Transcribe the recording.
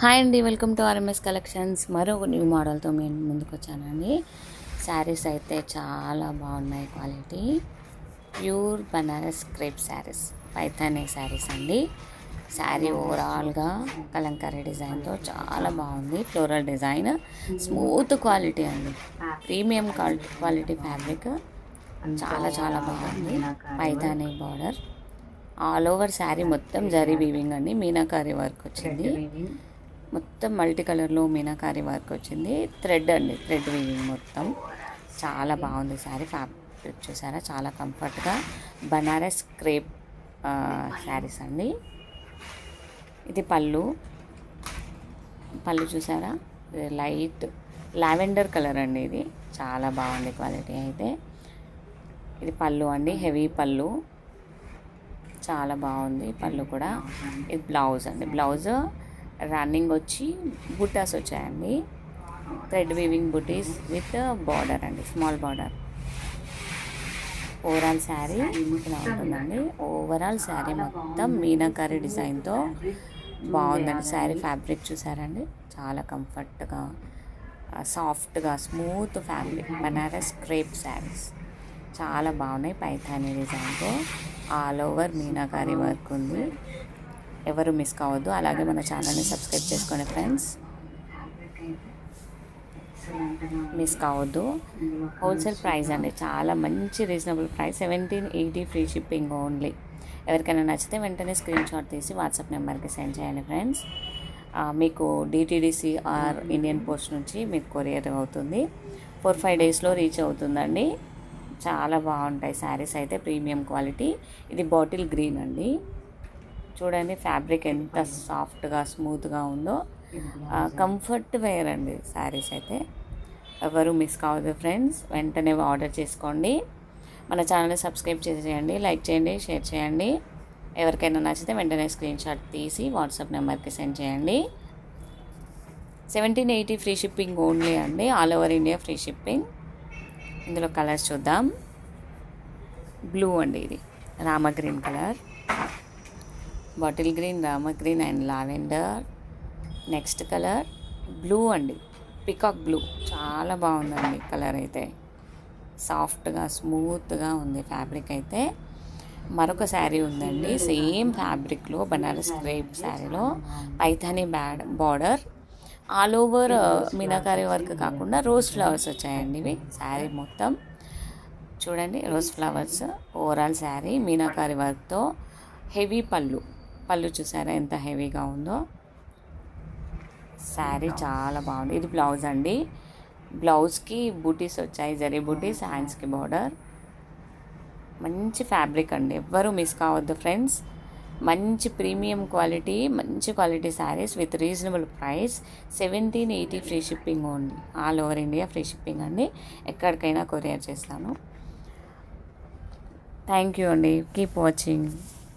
Hi అండి, welcome to RMS collections. మరో new మోడల్తో మేము ముందుకు వచ్చానండి. శారీస్ అయితే చాలా బాగున్నాయి. Quality pure Banaras crepe saris, Paithani saris అండి. శారీ ఓవరాల్గా కలంకారీ డిజైన్తో చాలా బాగుంది. ఫ్లోరల్ డిజైన్, స్మూత్ క్వాలిటీ అండి. ప్రీమియం క్వాలిటీ ఫ్యాబ్రిక్ చాలా చాలా బాగుంది. Paithani border all over sari మొత్తం జరీ వీవింగ్ అండి. మీనాకారీ వర్క్ వచ్చింది. మొత్తం మల్టీ కలర్లో మీనాకారీ వర్క్ వచ్చింది. థ్రెడ్ అండి, థ్రెడ్ వీవింగ్ మొత్తం. చాలా బాగుంది శారీ. ఫ్యాబ్రిక్ చూసారా, చాలా కంఫర్ట్గా బనారస్ క్రేప్ శారీస్ అండి. ఇది పళ్ళు చూసారా, లైట్ లావెండర్ కలర్ అండి. ఇది చాలా బాగుంది క్వాలిటీ అయితే. ఇది పళ్ళు అండి, హెవీ పళ్ళు, చాలా బాగుంది పళ్ళు కూడా. ఇది బ్లౌజ్ అండి. బ్లౌజ్ రన్నింగ్ వచ్చి బుట్టాస్ వచ్చాయండి. Thread weaving buttis with border అండి, స్మాల్ బార్డర్. ఓవరాల్ శారీ ఇలా ఉంటుందండి. ఓవరాల్ శారీ మొత్తం మీనాకారీ డిజైన్తో బాగుందండి. శారీ ఫ్యాబ్రిక్ చూసారండి, చాలా కంఫర్ట్గా, సాఫ్ట్గా, smooth fabric. Banaras crepe saris చాలా బాగున్నాయి. పైథానీ డిజైన్తో ఆల్ ఓవర్ మీనాకారీ వర్క్ ఉంది. ఎవరు మిస్ కావద్దు. అలాగే మన ఛానల్ని సబ్స్క్రైబ్ చేసుకోండి ఫ్రెండ్స్, మిస్ కావద్దు. హోల్సేల్ ప్రైస్ అండి, చాలా మంచి reasonable price. 1780 free shipping only. ఎవరికైనా నచ్చితే వెంటనే స్క్రీన్ షాట్ తీసి వాట్సాప్ నెంబర్కి సెండ్ చేయండి ఫ్రెండ్స్. మీకు డిటీడీసీ ఆర్ ఇండియన్ పోస్ట్ నుంచి మీకు కొరియర్ అవుతుంది. 4-5 డేస్లో రీచ్ అవుతుందండి. చాలా బాగుంటాయి శారీస్ అయితే, ప్రీమియం క్వాలిటీ. ఇది బాటిల్ గ్రీన్ అండి. చూడండి ఫ్యాబ్రిక్ ఎంత సాఫ్ట్గా, స్మూత్గా ఉందో. కంఫర్ట్ వేర్ అండి శారీస్ అయితే. ఎవరు మిస్ కావద్దు ఫ్రెండ్స్, వెంటనే ఆర్డర్ చేసుకోండి. మన ఛానల్ని సబ్స్క్రైబ్ చేసేయండి, లైక్ చేయండి, షేర్ చేయండి. ఎవరికైనా నచ్చితే వెంటనే స్క్రీన్ షాట్ తీసి వాట్సాప్ నెంబర్కి సెండ్ చేయండి. 1780 ఫ్రీ షిప్పింగ్ ఓన్లీ అండి. All over India free shipping. ఇందులో కలర్స్ చూద్దాం. బ్లూ అండి, ఇది Rama green colour, bottle green, Rama green and lavender. Next colour blue అండి, పికాక్ బ్లూ. చాలా బాగుందండి కలర్ అయితే. సాఫ్ట్గా, స్మూత్గా ఉంది ఫ్యాబ్రిక్ అయితే. మరొక శారీ ఉందండి, సేమ్ ఫ్యాబ్రిక్లో బనారస్ క్రేప్ శారీలో Paithani border. All over meenakari work కాకుండా రోజ్ ఫ్లవర్స్ వచ్చాయండి. ఇవి శారీ మొత్తం చూడండి, rose flowers. Overall sari meenakari వర్క్తో. హెవీ పళ్ళు చూసారా ఎంత హెవీగా ఉందో. శారీ చాలా బాగుంది. ఇది బ్లౌజ్ అండి. బ్లౌజ్కి బూటీస్ వచ్చాయి, జరీ బూటీస్, హ్యాండ్స్కి బార్డర్. మంచి ఫ్యాబ్రిక్ అండి, ఎవ్వరూ మిస్ కావద్దు ఫ్రెండ్స్. మంచి ప్రీమియం క్వాలిటీ, మంచి quality saris with reasonable price. 1780 free shipping only. All over India free shipping అండి. ఎక్కడికైనా కొరియర్ చేస్తాను. థ్యాంక్ యూ అండి. Keep watching.